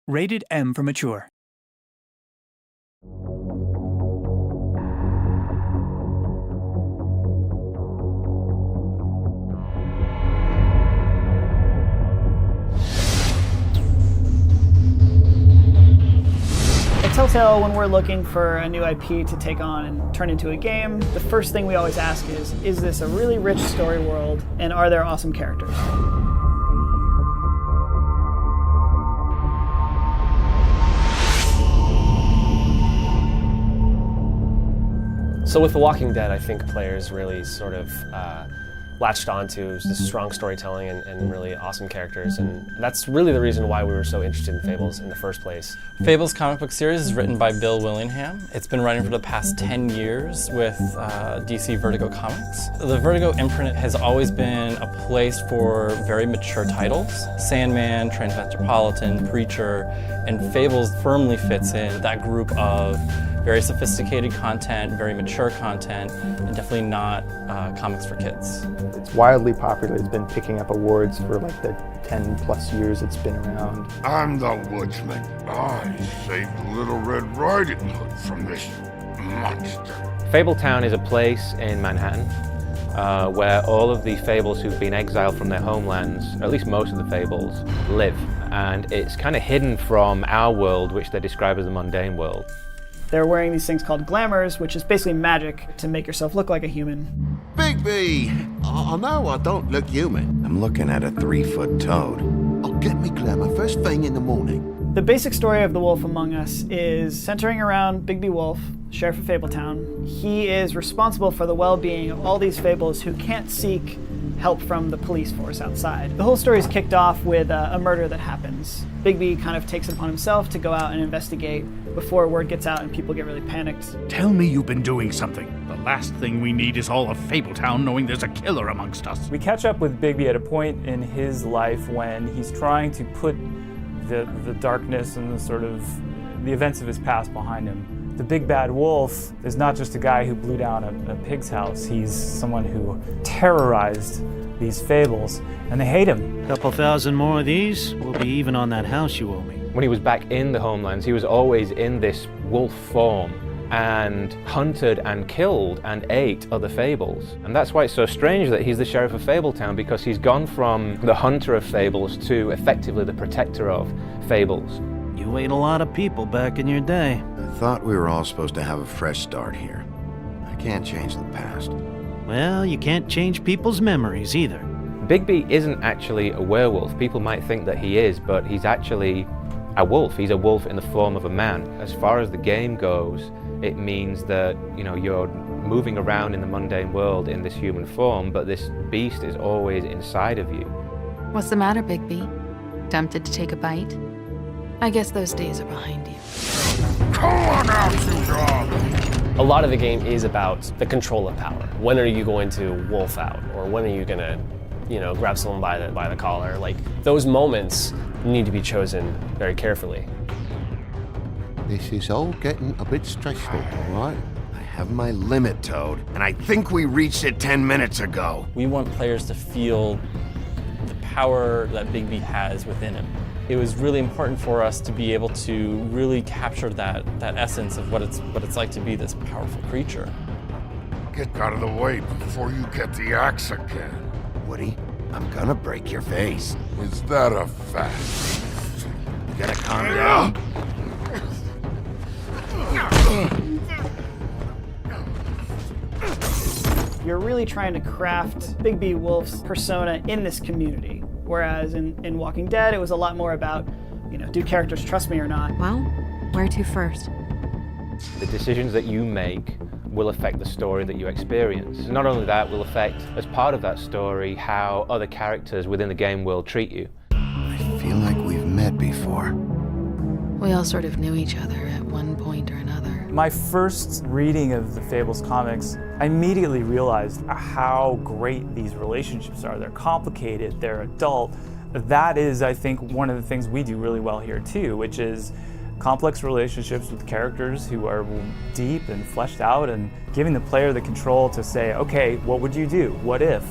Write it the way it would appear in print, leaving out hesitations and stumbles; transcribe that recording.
Rated M for mature. At Telltale, when we're looking for a new IP to take on and turn into a game, the first thing we always ask is this a really rich story world, and are there awesome characters? So with The Walking Dead, I think players really sort of latched onto this strong storytelling and really awesome characters, and that's really the reason why we were so interested in Fables in the first place. Fables comic book series is written by Bill Willingham. It's been running for the past 10 years with DC Vertigo Comics. The Vertigo imprint has always been a place for very mature titles. Sandman, Transmetropolitan, Preacher, and Fables firmly fits in that group of very sophisticated content, very mature content, and definitely not comics for kids. It's wildly popular. It's been picking up awards for like the 10 plus years it's been around. I'm the woodsman. I saved Little Red Riding Hood from this monster. Fabletowng is a place in Manhattan where all of the Fables who've been exiled from their homelands, or at least most of the Fables, live. And it's kind of hidden from our world, which they describe as the mundane world. They're wearing these things called glamours, which is basically magic to make yourself look like a human. Bigby! I know I don't look human. I'm looking at a 3-foot toad. I'll get me glamour first thing in the morning. The basic story of The Wolf Among Us is centering around Bigby Wolf, Sheriff of Fabletowng. He is responsible for the well-being of all these Fables who can't seek help from the police force outside. The whole story is kicked off with a murder that happens. Bigby kind of takes it upon himself to go out and investigate before word gets out and people get really panicked. Tell me you've been doing something. The last thing we need is all of Fabletowng knowing there's a killer amongst us. We catch up with Bigby at a point in his life when he's trying to put the darkness and the events of his past behind him. The big bad wolf is not just a guy who blew down a pig's house. He's someone who terrorized these Fables, and they hate him. Couple thousand more of these, we'll be even on that house you owe me. When he was back in the homelands, he was always in this wolf form and hunted and killed and ate other Fables. And that's why it's so strange that he's the Sheriff of Fabletowng, because he's gone from the hunter of Fables to effectively the protector of Fables. You ate a lot of people back in your day. I thought we were all supposed to have a fresh start here. I can't change the past. Well, you can't change people's memories either. Bigby isn't actually a werewolf. People might think that he is, but he's actually a wolf. He's a wolf in the form of a man. As far as the game goes, it means that, you're moving around in the mundane world in this human form, but this beast is always inside of you. What's the matter, Bigby? Tempted to take a bite? I guess those days are behind you. Come on out, you dog! A lot of the game is about the control of power. When are you going to wolf out? Or when are you gonna, grab someone by the collar? Like, those moments need to be chosen very carefully. This is all getting a bit stressful, all right? I have my limit, Toad, and I think we reached it 10 minutes ago. We want players to feel the power that Bigby has within him. It was really important for us to be able to really capture that essence of what it's like to be this powerful creature. Get out of the way before you get the axe again. Woody, I'm gonna break your face. Is that a fact? You gotta calm down. You're really trying to craft Bigby Wolf's persona in this community. Whereas in Walking Dead, it was a lot more about, do characters trust me or not? Well, where to first? The decisions that you make will affect the story that you experience. Not only that, will affect, as part of that story, how other characters within the game will treat you. I feel like we've met before. We all sort of knew each other at one point or another. My first reading of the Fables comics, I immediately realized how great these relationships are. They're complicated, they're adult. That is, I think, one of the things we do really well here too, which is complex relationships with characters who are deep and fleshed out, and giving the player the control to say, okay, what would you do? What if?